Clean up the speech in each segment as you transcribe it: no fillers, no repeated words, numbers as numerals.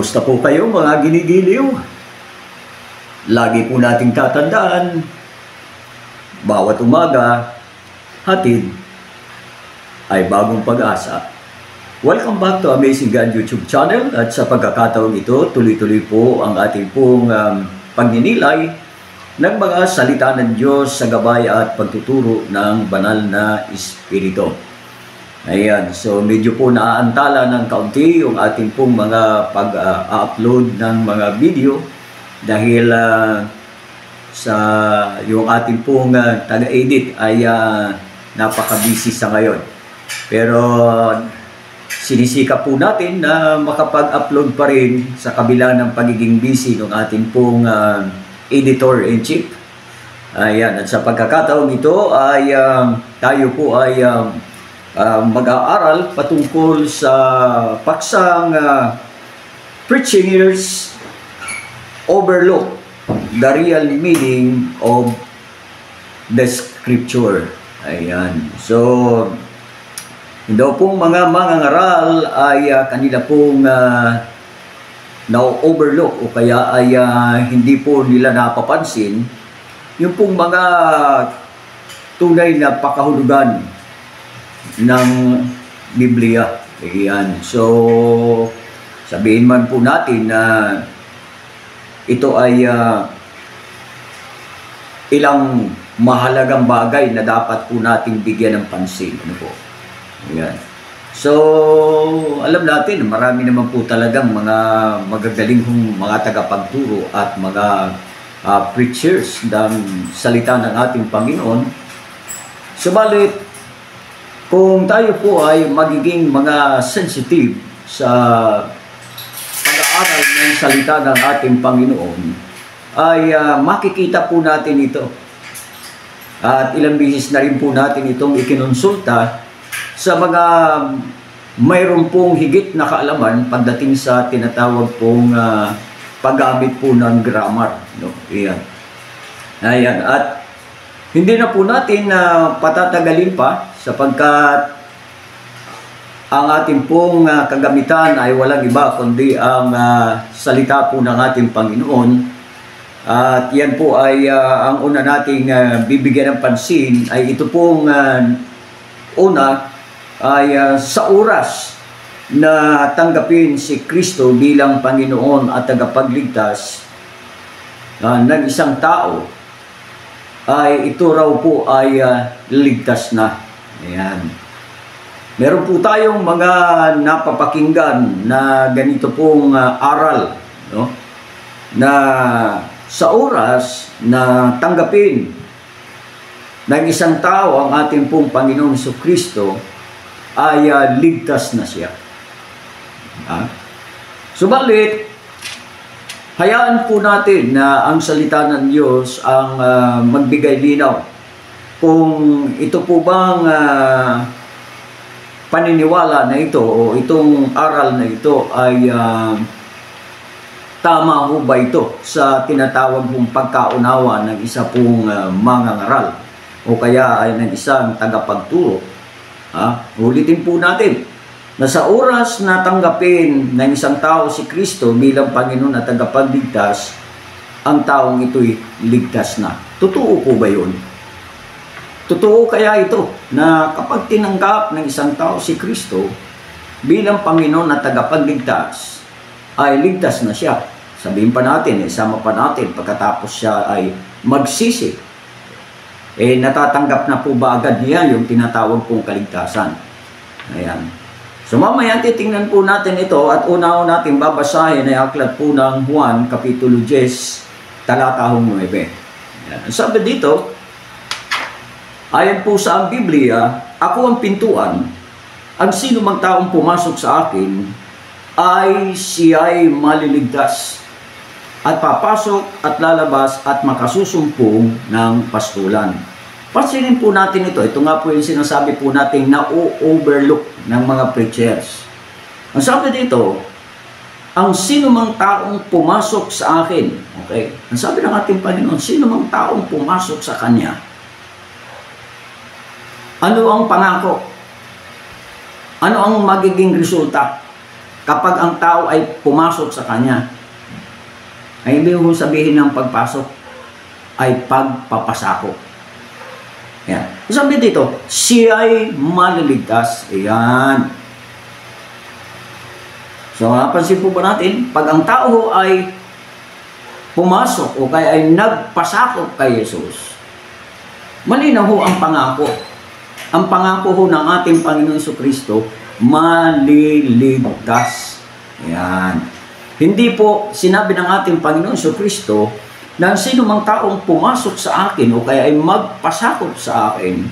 Kumusta po kayo mga ginigiliw? Lagi po nating tatandaan, bawat umaga, hatid ay bagong pag-asa. Welcome back to Amazing God YouTube channel, at sa pagkakataon ito, tuloy-tuloy po ang ating pong pagninilay ng mga salita ng Diyos sa gabay at pagtuturo ng banal na Espiritu. Ayan, so medyo po naaantala ng kaunti yung ating pong mga pag-upload ng mga video dahil sa yung ating pong taga-edit ay napaka-busy sa ngayon. Pero sinisikap po natin na makapag-upload pa rin sa kabila ng pagiging busy ng ating pong editor-in-chief. Ayan, at sa pagkakataong ito ay tayo po ay mag-aaral patungkol sa paksang Preachers Overlook the Real Meaning of the Scripture. Ayan. So, daw pong mga mangangaral ay kanila pong na-overlook o kaya ay hindi po nila napapansin yung pong mga tunay na pakahulugan ng Biblia. Ayan. So, sabihin man po natin na ito ay ilang mahalagang bagay na dapat po nating bigyan ng pansin. Ano po? Ayan. So, alam natin, marami naman po talagang mga magagaling mga tagapagturo at mga preachers ng salita ng ating Panginoon. Subalit, kung tayo po ay magiging mga sensitive sa pag-aaral ng salita ng ating Panginoon, ay makikita po natin ito. At ilang beses na rin po natin itong ikinonsulta sa mga mayroon pong higit na kaalaman pagdating sa tinatawag pong paggamit po ng grammar. No? Ayan. Ayan. At hindi na po natin patatagalin pa sapagkat ang ating pong kagamitan ay walang iba kundi ang salita po ng ating Panginoon. At yan po ay ang una nating bibigyan ng pansin ay ito pong una ay sa oras na tanggapin si Kristo bilang Panginoon at tagapagligtas ng isang tao, ay ito raw po ay ligtas na. Ayan. Meron po tayong mga napapakinggan na ganito pong aral, no? Na sa oras na tanggapin ng isang tao ang ating pong Panginoong Jesucristo ay ligtas na siya. Subalit, hayaan po natin na ang salita ng Diyos ang magbigay linaw kung ito po bang paniniwala na ito o itong aral na ito ay tama ho ba ito sa tinatawag pong pagkaunawa ng isa pong mangangaral o kaya ay ng isang tagapagturo. Ulitin po natin na sa oras na tanggapin ng isang tao si Kristo bilang Panginoon at tagapagligtas, ang taong ito'y ligtas na. Totoo po ba yun? Totoo kaya ito na kapag tinanggap ng isang tao si Kristo bilang Panginoon at tagapagligtas, ay ligtas na siya? Sabihin pa natin, isama pa natin pagkatapos siya ay magsisi. Natatanggap na po ba agad niya yung tinatawag pong kaligtasan? Ayan. So mamaya titingnan po natin ito at una-una natin babasahin ay aklat po ng Juan, Kapitulo 10, talata 9. Ayan. Sabi dito, ayon po sa ang Biblia, ako ang pintuan. Ang sino mang taong pumasok sa akin ay siya'y maliligtas at papasok at lalabas at makasusumpong ng pastulan. Pansinin po natin ito. Ito nga po yung sinasabi po natin na overlook ng mga preachers. Ang sabi dito, ang sino mang taong pumasok sa akin. Okay? Ang sabi ng ating Panginoon, sino mang taong pumasok sa Kanya. Ano ang pangako? Ano ang magiging resulta? kapag ang tao ay pumasok sa Kanya. Ay ibig sabihin ng pagpasok ay pagpapasakop. Yan. Sabi dito, siya ay maliligtas. Ayan. So, napansin po ba natin, pag ang tao ay pumasok o kaya ay nagpasakop kay Jesus, malinaw ho ang pangako. Ang pangako ho ng ating Panginoon Jesucristo, maliligtas. Ayan. Hindi po sinabi ng ating Panginoon Jesucristo na sino mang taong pumasok sa akin o kaya ay magpasakop sa akin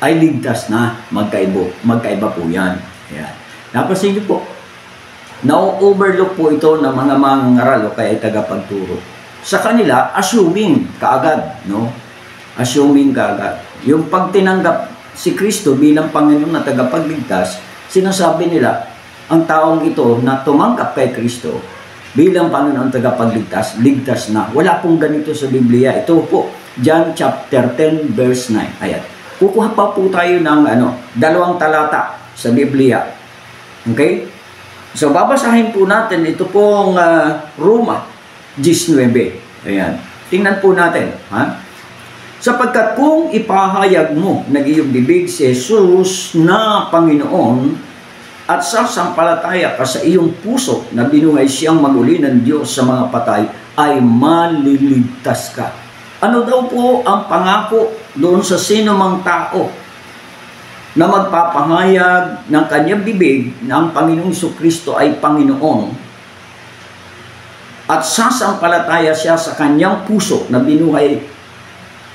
ay ligtas na. Magkaiba po yan. Ayan. Napansin niyo po, na-overlook po ito ng mga mangangaral o kaya ay tagapagturo. Sa kanila, assuming kaagad, no? Assuming kaagad. Yung pagtinanggap si Kristo bilang Panginoon na tagapagligtas, sinasabi nila, ang taong ito na tumanggap kay Kristo bilang Panginoon tagapagligtas, ligtas na. Wala pong ganito sa Biblia. Ito po, John chapter 10 verse 9. Ayan. Kukuha pa po tayo ng 2 talata sa Biblia. Okay? So, babasahin po natin ito pong Roma 19. Ayan. Tingnan po natin. Ha? Sapagkat kung ipahayag mo na iyong bibig si Jesus na Panginoon at sasampalataya ka sa iyong puso na binuhay siyang maguli ng Diyos sa mga patay, ay maliligtas ka. Ano daw po ang pangako doon sa sino mang tao na magpapahayag ng kanyang bibig na ang Panginoong Jesucristo ay Panginoon at sasampalataya siya sa kanyang puso na binuhay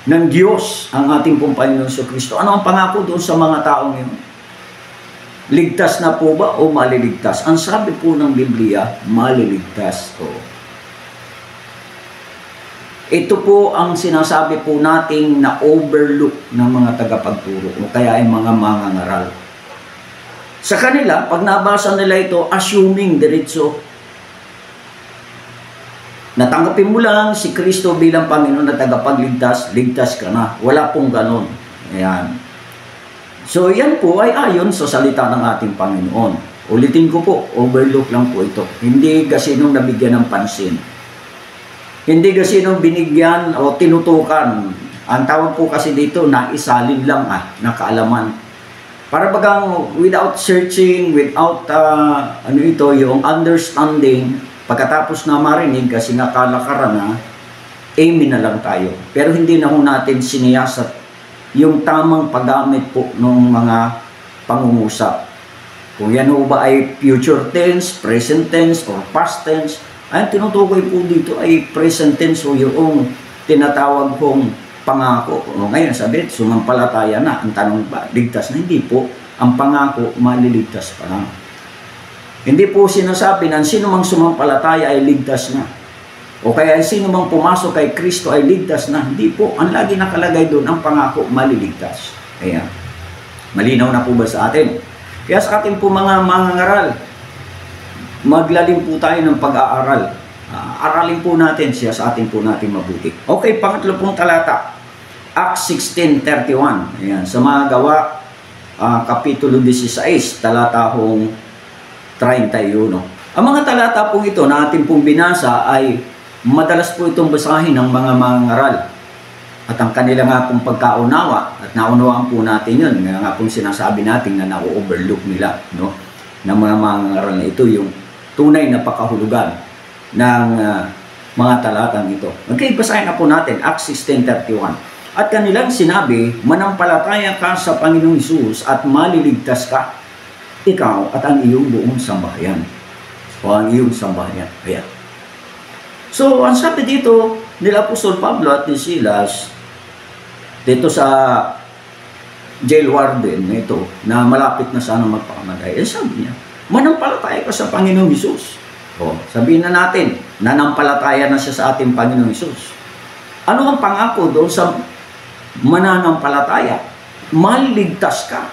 ng Diyos ang ating pong Panginoon Jesucristo? Ano ang pangako doon sa mga taong yun? Ligtas na po ba o maliligtas? Ang sabi po ng Biblia, maliligtas po. Ito po ang sinasabi po nating na overlook ng mga tagapagturo o kaya ay mga mangangaral. Sa kanila, pag nabasa nila ito, assuming diretso, natanggapin mo lang si Kristo bilang Panginoon na tagapagligtas, ligtas ka na. Wala pong ganon. Ayan. So, yan po ay ayon sa salita ng ating Panginoon. Ulitin ko po, overlook lang po ito. Hindi kasinong nabigyan ng pansin. Hindi kasinong binigyan o tinutukan. Ang tawag po kasi dito, naisalin lang na kaalaman. Para bagang without searching, without yung understanding, pagkatapos na marinig kasi nga kalakaran na, amen na lang tayo. Pero hindi na ho natin siniyasat yung tamang paggamit po ng mga pangungusap. Kung yan ho ba ay future tense, present tense, or past tense, ay tinutukoy po dito ay present tense o yung tinatawag kong pangako. O ngayon sabi, sumampalataya na. Ang tanong ba, ligtas na? Hindi po. Ang pangako, maliligtas pa lang. Hindi po sinasabi na sino mang sumampalataya ay ligtas na. O kaya sino mang pumasok kay Kristo ay ligtas na. Hindi po. Ang lagi nakalagay doon, ang pangako, maliligtas. Kaya, malinaw na po ba sa atin? Kaya sa atin po mga mangangaral, maglalim po tayo ng pag-aaral. Aralin po natin siya sa atin po natin mabuti. Okay, pangatlo pong talata. Acts 16:31. Ayan, sa mga gawa, Kapitulo 16, talatahong 31. Ang mga talata po ito na ating pong binasa ay madalas po itong basahin ng mga mangangaral. At ang kanila nga pong pagkaunawa, at naunawaan po natin yun, nga pong sinasabi natin na na-overlook nila, no? Ng mga mangangaral na ito, yung tunay na pakahulugan ng mga talatang ito. Okay, basahin na po natin, Acts 16:31. At kanilang sinabi, manampalataya ka sa Panginoong Hesus at maliligtas ka, ikaw at ang iyong buong sambahayan. O ang iyong sambahayan. Ayan. So, ang sabi dito nila Apostol Pablo at ni Silas, dito sa jail warden ito, na malapit na sana magpakamatay, sabi niya, manampalataya ka sa Panginoong Hesus. O, sabihin na natin, nanampalataya na siya sa ating Panginoong Hesus. Ano ang pangako doon sa mananampalataya? Maliligtas ka.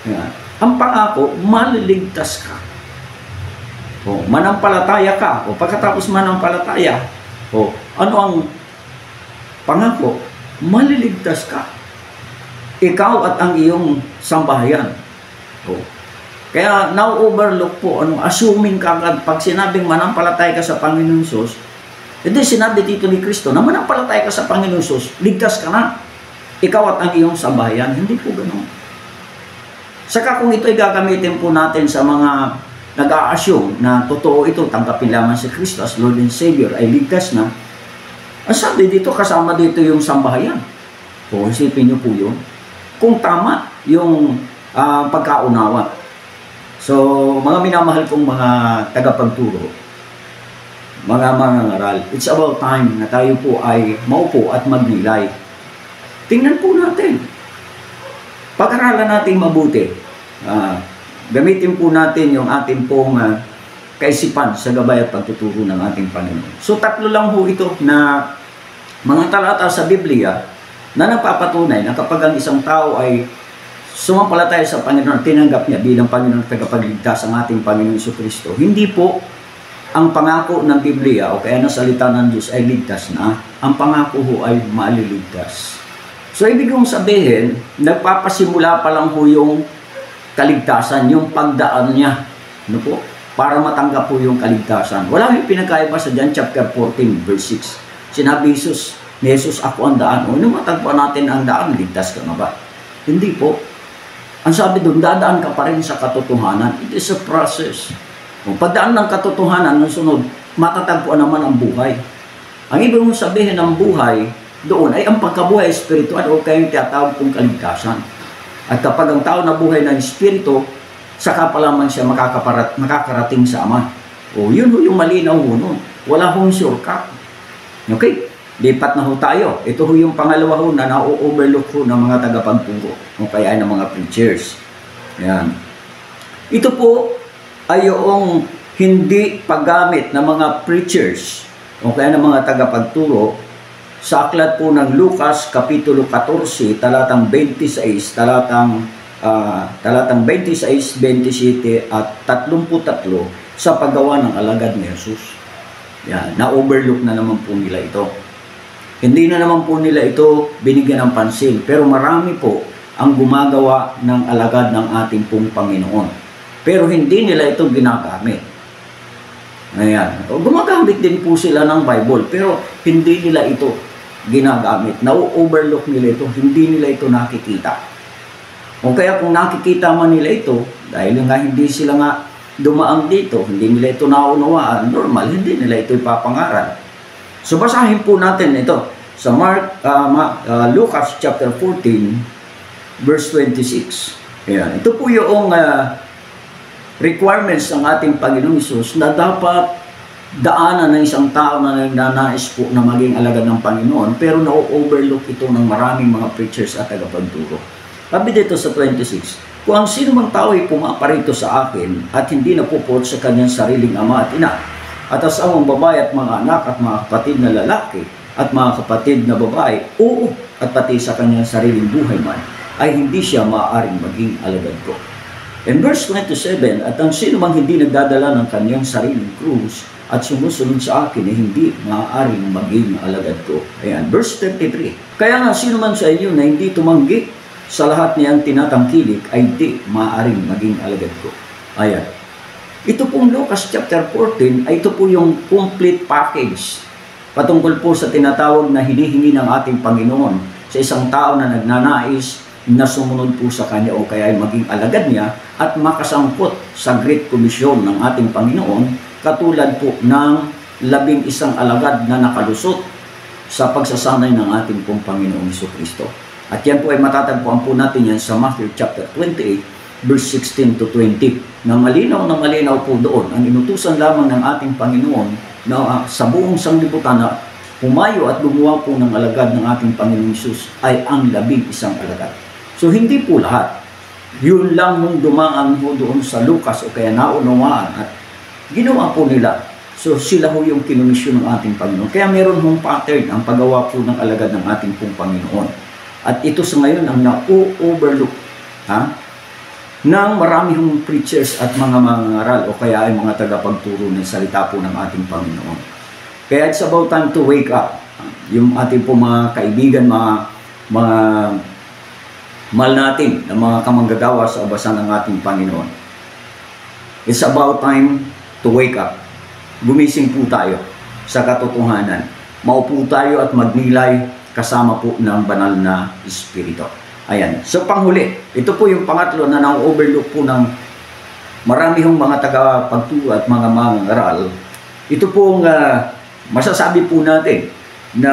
Yan. Ang pangako, maliligtas ka. O, manampalataya ka. O, pagkatapos manampalataya, o, ano ang pangako? Maliligtas ka. Ikaw at ang iyong sambahayan. O, Kaya na-overlook po, assuming kagad, pag sinabing manampalataya ka sa Panginoon Sus, hindi sinabi dito ni Kristo na manampalataya ka sa Panginoon Sus, ligtas ka na. Ikaw at ang iyong sambahayan. Hindi po ganoon. Saka kung ito'y gagamitin po natin sa mga nag-a-assume na totoo ito, tanggapin lamang si Kristo as Lord and Savior, ay ligtas na, ang sabi dito, kasama dito yung sambahayan. O, isipin niyo po yun. Kung tama yung pagkaunawa. So, mga minamahal kong mga tagapagturo, mga mangangaral, it's about time na tayo po ay maupo at magnilay. Tingnan po natin. Pag-aralan natin mabuti. Gamitin po natin yung ating pong kaisipan sa gabay at pagtuturo ng ating Panginoon. So, tatlo lang po ito na mga talata sa Biblia na napapatunay na kapag ang isang tao ay sumampalataya sa Panginoon, tinanggap niya bilang Panginoon at tagapagligtas ang ating Panginoon Jesucristo. Hindi po ang pangako ng Biblia o kaya ng salita ng Diyos ay ligtas na. Ang pangako ho ay maliligtas. So, ibig kong sabihin, nagpapasimula pa lang po yung kaligtasan, yung pagdaan niya. Ano po? Para matanggap po yung kaligtasan. Wala yung pinagkaiba sa John chapter 14, verse 6. Sinabi ni Jesus, ako ang daan. O, nung matagpuan natin ang daan, ligtas ka na ba? Hindi po. Ang sabi doon, dadaan ka pa rin sa katotohanan. It is a process. Kung pagdaan ng katotohanan, ng sunod, matatagpuan naman ang buhay. Ang ibig mong sabihin ng buhay, doon ay ang pagkabuhay espiritual o kaya yung tinatawag kong kaligtasan. At kapag ang tao na buhay ng espiritu, saka pa lamang siya makakarating sa Ama. O yun yung malinaw ho nun. Wala hong shortcut. Okay? Lipat na ho tayo. Ito ho yung pangalawa ho na na-overlook ho ng mga tagapagturo o kaya ng mga preachers. Yan. Ito po ay yung hindi paggamit ng mga preachers o kaya ng mga tagapagturo sa aklat po ng Lucas, Kapitulo 14, talatang 26, talatang 26, 27 at 33 sa paggawa ng alagad ni Jesus. Yan, na-overlook na naman po nila ito. Hindi na naman po nila ito binigyan ng pansin, pero marami po ang gumagawa ng alagad ng ating pong Panginoon. Pero hindi nila ito ginagamit. Ayan. Gumagamit din po sila ng Bible, pero hindi nila ito ginagamit. Na-overlook nila ito, hindi nila ito nakikita. O kaya kung nakikita man nila ito, dahil nga hindi sila nga dumaang dito, hindi nila ito naunawaan, normal, hindi nila ito ipapangaral. So basahin po natin ito sa Lucas chapter 14, verse 26. Ayan. Ito po yung requirements ng ating Panginoong Hesus na dapat daanan ng isang tao na nagnanais po na maging alagad ng Panginoon, pero na-overlook ito ng maraming mga preachers at tagapagturo. Sabi dito sa 26, kung ang sino mang tao ay pumaparito sa akin at hindi napupot sa kanyang sariling ama at ina, at asawang babae at mga anak at mga kapatid na lalaki at mga kapatid na babae, oo, at pati sa kanyang sariling buhay man, ay hindi siya maaaring maging alagad ko. In verse 27, at ang sino mang hindi nagdadala ng kanyang sariling krus at sumusunod sa akin ay hindi maaaring maging alagad ko. Ayan, verse 33. Kaya nga sino man sa inyo na hindi tumanggi sa lahat niyang tinatangkilik ay hindi maaaring maging alagad ko. Ayan. Ito pong Lucas chapter 14 ay ito po yung complete package patungkol po sa tinatawag na hinihingi ng ating Panginoon sa isang tao na nagnanais na sumunod po sa Kanya o kaya ay maging alagad niya at makasangkot sa Great Commission ng ating Panginoon, katulad po ng 11 alagad na nakalusot sa pagsasanay ng ating pong Panginoong Jesucristo. At yan po ay matatagpuan po natin yan sa Matthew chapter 28, verse 16 to 20. Na malinaw po doon, ang inutusan lamang ng ating Panginoon na sa buong sanglibutan na pumayo at gumawa po ng alagad ng ating Panginoong Hesus ay ang 11 alagad. So hindi po lahat. Yun lang mong dumaan po doon sa Lucas o kaya naunawaan at ginawa po nila. So sila po yung kinomisyon ng ating Panginoon. Kaya meron hong pattern ang paggawa po ng alagad ng ating pong Panginoon. At ito sa ngayon ang na-overlook ng marami hong preachers at mga mangaral o kaya ay mga tagapagturo ng salita po ng ating Panginoon. Kaya it's about time to wake up. Yung ating po mga kaibigan, mga mahal natin na mga kamanggagawa sa abasan ng ating Panginoon. It's about time to wake up. Gumising po tayo sa katotohanan. Maupo tayo at magnilay kasama po ng banal na Espiritu. Ayan. So panghuli, ito po yung pangatlo na na-overlook po ng marami hong mga tagapagturo at mga mangangaral. Ito pong masasabi po natin na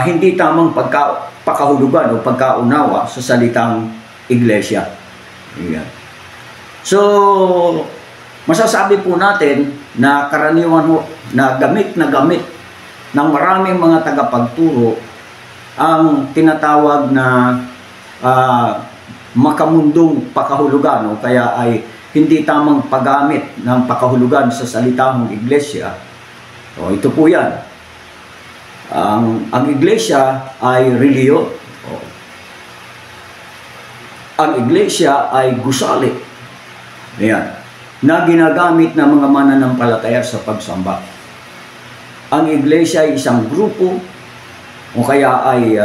hindi tamang pakahulugan o pagkaunawa sa salitang iglesia. Ayan. So, masasabi po natin na karaniwan na gamit ng maraming mga tagapagturo ang tinatawag na makamundong pakahulugan o kaya ay hindi tamang paggamit ng pakahulugan sa salitang iglesia. O, ito po yan. Ang iglesia ay reliyon. Ang iglesia ay gusali. Ayan. Na ginagamit ng mga mananampalataya sa pagsamba. Ang iglesia ay isang grupo o kaya ay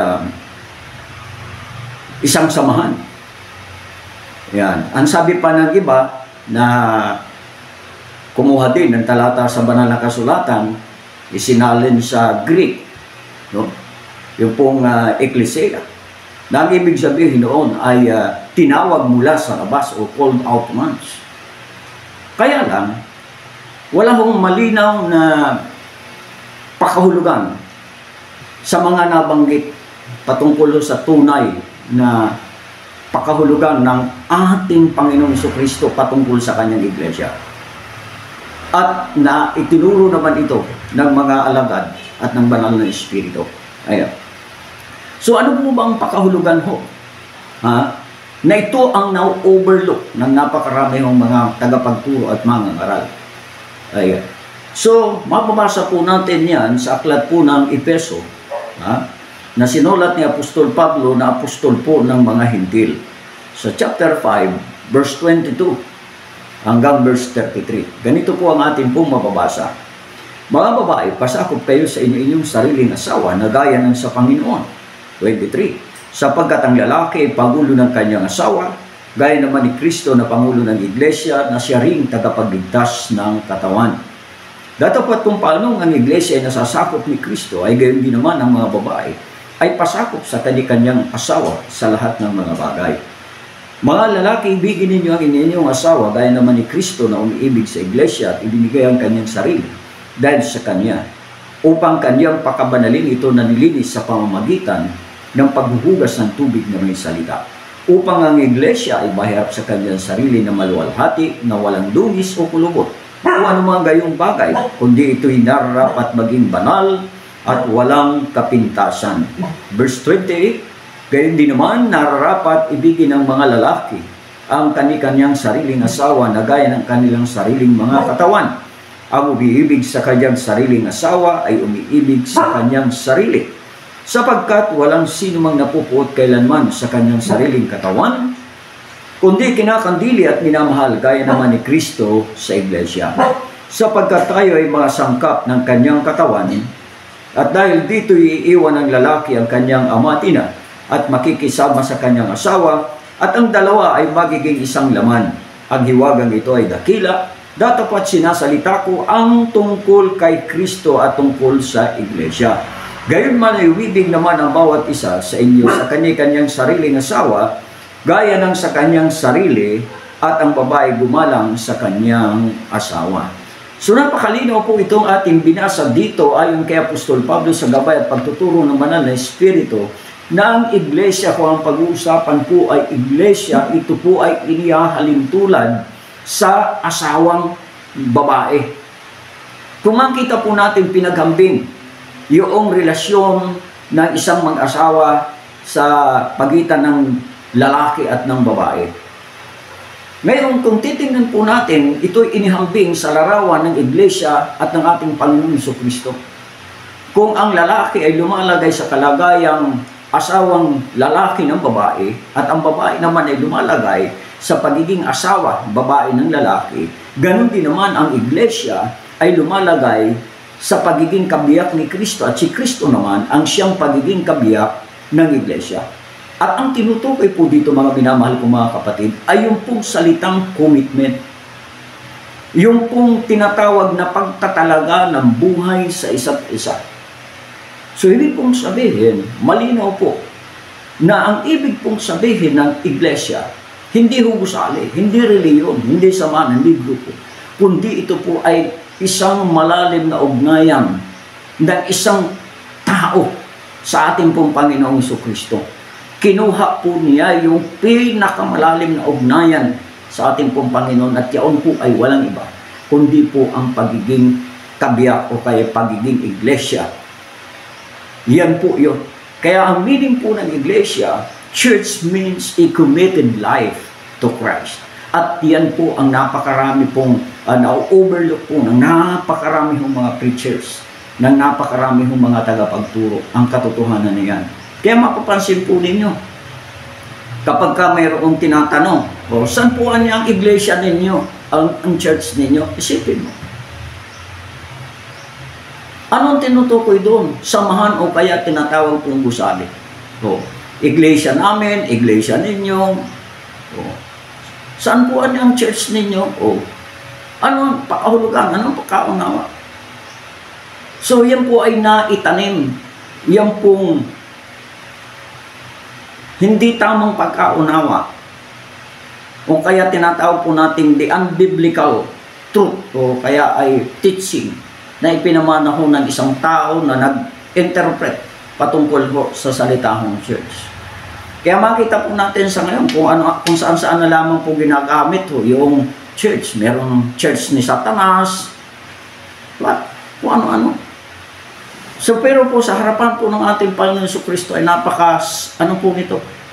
isang samahan. Ayan. Ang sabi pa ng iba na kumuha din ng talata sa banal na kasulatan, isinalin sa Greek, no? Yung pong ecclesia. Na ang ibig sabihin noon ay tinawag mula sa labas o called out ones. Kaya lang, wala hong malinaw na pakahulugan sa mga nabanggit patungkol sa tunay na pakahulugan ng ating Panginoong Jesucristo patungkol sa kanyang iglesia. At na itinuro naman ito ng mga alagad at ng banal na Espiritu. Ayan. So ano po ba ang pakahulugan ho? Na ito ang na-overlook ng napakarami ng mga tagapagturo at mga ngaral. Ayan. So, mababasa po natin yan sa aklat po ng Efeso, na sinulat ni Apostol Pablo na apostol po ng mga Hintil. Sa chapter 5, verse 22 hanggang verse 33. Ganito po ang atin pong mababasa. Mga babae, pasakop kayo sa inyong sariling asawa na gaya ng sa Panginoon. 23. Sapagkat ang lalaki ay pangulo ng kanyang asawa, gaya naman ni Kristo na pangulo ng iglesia na siya ring tagapagligtas ng katawan. Datapat kung paano ang iglesia ay nasasakop ni Kristo, ay gayon din naman ang mga babae ay pasakop sa kanyang asawa sa lahat ng mga bagay. Mga lalaki, ibigin ninyo ang inyong asawa gaya naman ni Kristo na umiibig sa iglesia at ibinigay ang kanyang sarili dahil sa kanya, upang kanyang pakabanalin ito na nilinis sa pamamagitan ng paghuhugas ng tubig na may salita, upang ang iglesia ay mahirap sa kanyang sarili na maluwalhati, na walang dungis o kulubot, o anumang gayong bagay, kundi ito'y nararapat maging banal at walang kapintasan. Verse 28, gayon din naman nararapat ibigin ng mga lalaki ang kani-kanyang sariling asawa na gaya ng kanilang sariling mga katawan. Ang umiibig sa kanyang sariling asawa ay umiibig sa kanyang sarili, sapagkat walang sino mang napupuot kailanman sa kanyang sariling katawan, kundi kinakandili at minamahal gaya naman ni Kristo sa iglesia. Sapagkat tayo ay mga sangkap ng kanyang katawan, at dahil dito iiwan ng lalaki ang kanyang ama at ina, at makikisama sa kanyang asawa, at ang dalawa ay magiging isang laman. Ang hiwagang ito ay dakila, datapat sinasalita ko ang tungkol kay Kristo at tungkol sa iglesia. Gayon man ay uwibig naman ang bawat isa sa inyo sa kanyang sariling asawa, gaya ng sa kanyang sarili, at ang babae gumalang sa kanyang asawa. So napakalinaw po itong ating binasa dito ayon kay Apostol Pablo sa gabay at pagtuturo ng banal na Espiritu, na ang iglesia, kung ang pag-uusapan po ay iglesia, ito po ay inihahalin tulad sa asawang babae. Kung makita po natin pinaghambing yung relasyon ng isang mag-asawa sa pagitan ng lalaki at ng babae. Ngayon, kung titingnan po natin, ito'y inihambing sa larawan ng iglesia at ng ating Panginoon Jesucristo. Kung ang lalaki ay lumalagay sa kalagayang asawang lalaki ng babae, at ang babae naman ay lumalagay sa pagiging asawa, babae ng lalaki, ganun din naman ang iglesia ay lumalagay sa pagiging kabiyak ni Kristo, at si Kristo naman ang siyang pagiging kabiyak ng iglesia. At ang tinutukoy po dito, mga minamahal kong mga kapatid, ay yung pong salitang commitment. Yung pong tinatawag na pagtatalaga ng buhay sa isa't isa. So, ibig pong sabihin, malinaw po, na ang ibig pong sabihin ng iglesia, hindi gusali, hindi reliyon, hindi samahan, hindi grupo, kundi ito po ay isang malalim na ugnayan ng isang tao sa ating pong Panginoong Jesucristo. Kinuha po niya yung pinakamalalim na ugnayan sa ating pong Panginoon at yaon po ay walang iba, kundi po ang pagiging kabiyak o kaya pagiging iglesia. Yan po yun. Kaya ang meaning po ng iglesia, church means a committed life to Christ. At yan po ang napakarami pong na-overlook po ng napakarami hong mga preachers, ng napakarami hong mga tagapagturo, ang katotohanan na yan. Kaya mapapansin po ninyo, kapag ka mayroong tinatanong, saan po ang iglesia ninyo, ang church ninyo, isipin mo. Anong tinutukoy doon? Samahan o kaya tinatawag pong gusali? Iglesia namin, iglesia ninyo. Saan po ang church ninyo? Anong pakahulugan? Anong pagkaunawa? So, yan po ay naitanim. Yan pong hindi tamang pagkaunawa. O kaya tinatawag po natin the unbiblical truth. O kaya ay teaching na ipinamana ho ng isang tao na nag-interpret patungkol po sa salitahong church. Kaya makita po natin sa ngayon kung saan-saan na lamang po ginagamit ho yung church. Merong church ni Satanas, kung ano-ano. So pero po sa harapan po ng ating Panginoon Jesucristo ay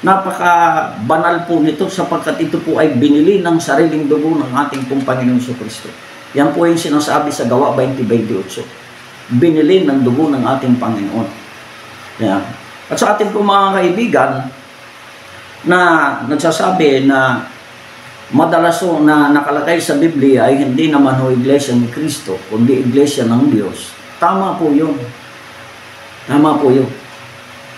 napaka-banal po nito sapagkat ito po ay binili ng sariling dugo ng ating pong Panginoon Jesucristo. Yan po yung sinasabi sa Gawa 20:28. Binili ng dugo ng ating Panginoon. Yan. At sa ating pong mga kaibigan na nagsasabi na madalas na nakalagay sa Biblia ay hindi naman ho iglesia ni Kristo, kundi iglesia ng Diyos. Tama po yun. Tama po yun.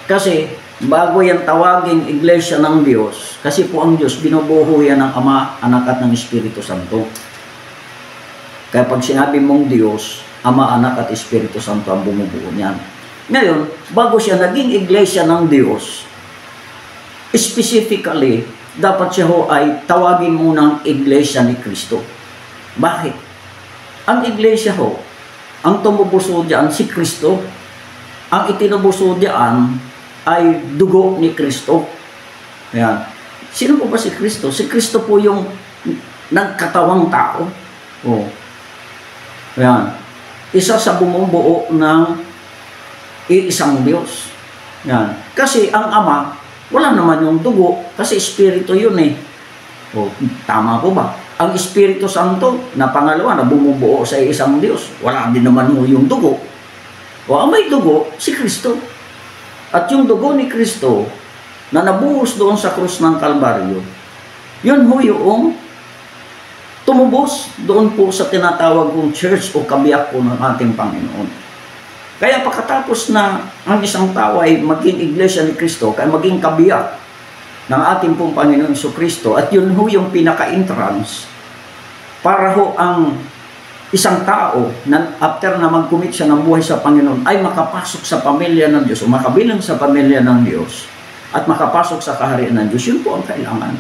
Kasi bago yan tawaging iglesia ng Diyos, kasi po ang Diyos binubuho yan ng Ama, Anak at ng Espiritu Santo. Kaya pag sinabi mong Diyos, Ama, Anak at Espiritu Santo ang bumubuo niyan. Ngayon, bago siya naging iglesia ng Diyos, specifically, dapat siya ho ay tawagin munang iglesia ni Kristo. Bakit? Ang iglesia ho, ang tumubuso diyan si Kristo, ang itinubuso diyan ay dugo ni Kristo. Ayan. Sino po ba si Kristo? Si Kristo po yung nagkatawang tao. Ayan. Isa sa bumubuo ng iisang Diyos. Ayan. Kasi ang Ama, wala naman yung dugo, kasi Espiritu yun eh. Tama po ba? Ang Espiritu Santo, na pangalawa, na bumubuo sa isang Diyos, wala din naman yung dugo. Ang may dugo, si Kristo. At yung dugo ni Kristo, na nabuhos doon sa krus ng Kalbaryo, yun ho yung tumubos doon po sa tinatawag kong church o kabiyak po ng ating Panginoon. Kaya pagkatapos na ang isang tao ay maging iglesia ni Kristo, kaya maging kabiyak ng ating pong Panginoon Jesucristo, at yun ho yung pinaka-entrance para ho ang isang tao na after na mag-commit siya ng buhay sa Panginoon ay makapasok sa pamilya ng Diyos o makabilang sa pamilya ng Diyos at makapasok sa kaharian ng Diyos. Yun po ang kailangan.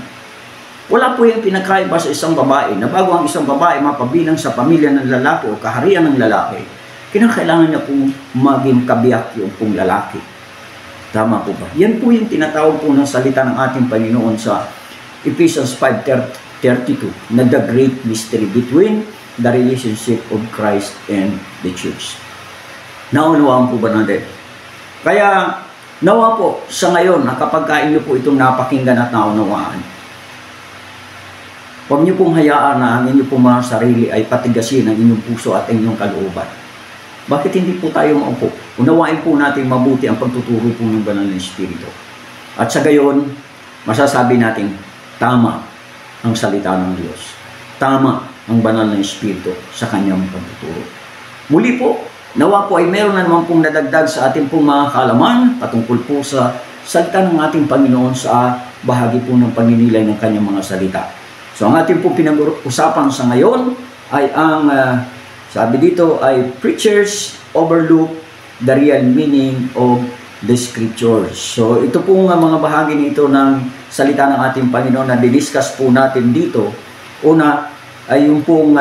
Wala po yung pinakaiba sa isang babae na bago ang isang babae mapabilang sa pamilya ng lalaki o kaharian ng lalaki, kinakailangan niya pong maging kabiyak yung pong lalaki. Tama po ba? Yan po yung tinatawag po ng salita ng ating Panginoon sa Ephesians 5:32 na the great mystery between the relationship of Christ and the church. Naunawaan po ba natin? Kaya nawa po sa ngayon na kapag inyo po itong napakinggan at naunawaan, huwag niyo pong hayaan na ang inyong pong mga sarili ay patigasin ang inyong puso at inyong kalooban. Bakit hindi po tayo maupo? Unawain po natin mabuti ang pagtuturo po ng banal na Espiritu. At sa gayon, masasabi natin, tama ang salita ng Diyos. Tama ang banal na Espiritu sa kanyang pagtuturo. Muli po, nawa po ay meron na naman pong nadagdag sa ating pong mga kaalaman patungkol po sa salita ng ating Panginoon sa bahagi po ng paninilay ng kanyang mga salita. So ang ating po pinag-usapan sa ngayon ay ang, sabi dito ay preachers overlook the real meaning of the scriptures. So ito pong mga bahagi nito ng salita ng ating Panginoon na didiscuss po natin dito. Una ay yung pong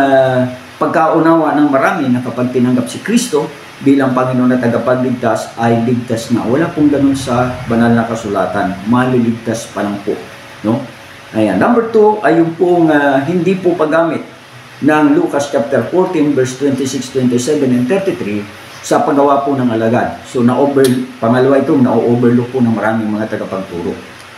pagkaunawa ng marami na kapag tinanggap si Kristo bilang Panginoon na tagapagligtas ay ligtas na. Wala pong ganun sa banal na kasulatan. Maliligtas pa lang po. No? Ayan. Number 2 ay yung pong hindi po paggamit ng Lucas chapter 14 verse 26, 27, and 33 sa paggawa po ng alagad. So pangalawa ito, na-overlook po ng maraming mga tagapagturo.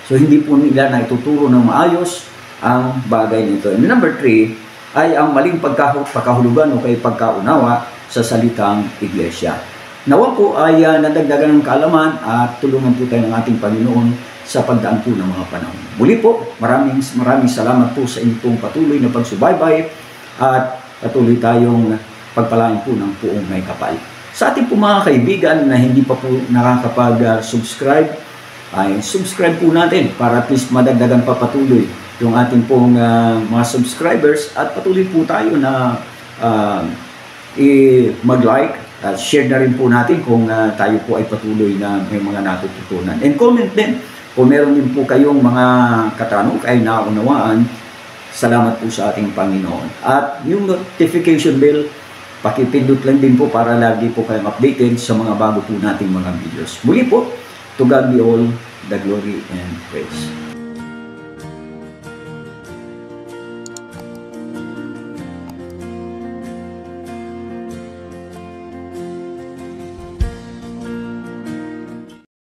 So hindi po nila na ituturo ng maayos ang bagay nito. And number 3 ay ang maling pagkahulugan o kay pagkaunawa sa salitang iglesia. Nawa po ay nadagdagan ng kaalaman at tulungan po tayo ng ating Panginoon sa pagdaan po ng mga panahon. Muli po, maraming salamat po sa inyong patuloy na pagsubaybay at patuloy tayong pagpalain po ng puong may kapal. Sa ating po mga kaibigan na hindi pa po nakakapag-subscribe, ay subscribe po natin para at least madagdagan pa patuloy yung ating pong mga subscribers at patuloy po tayo na mag-like at share na rin po natin kung tayo po ay patuloy na may mga natututunan. And comment din kung meron din po kayong mga katanong ay naunawaan. Salamat po sa ating Panginoon. At yung notification bell, pakipindot lang din po para lagi po kayong updated sa mga bago po nating mga videos. Muli po, to God be all the glory and praise.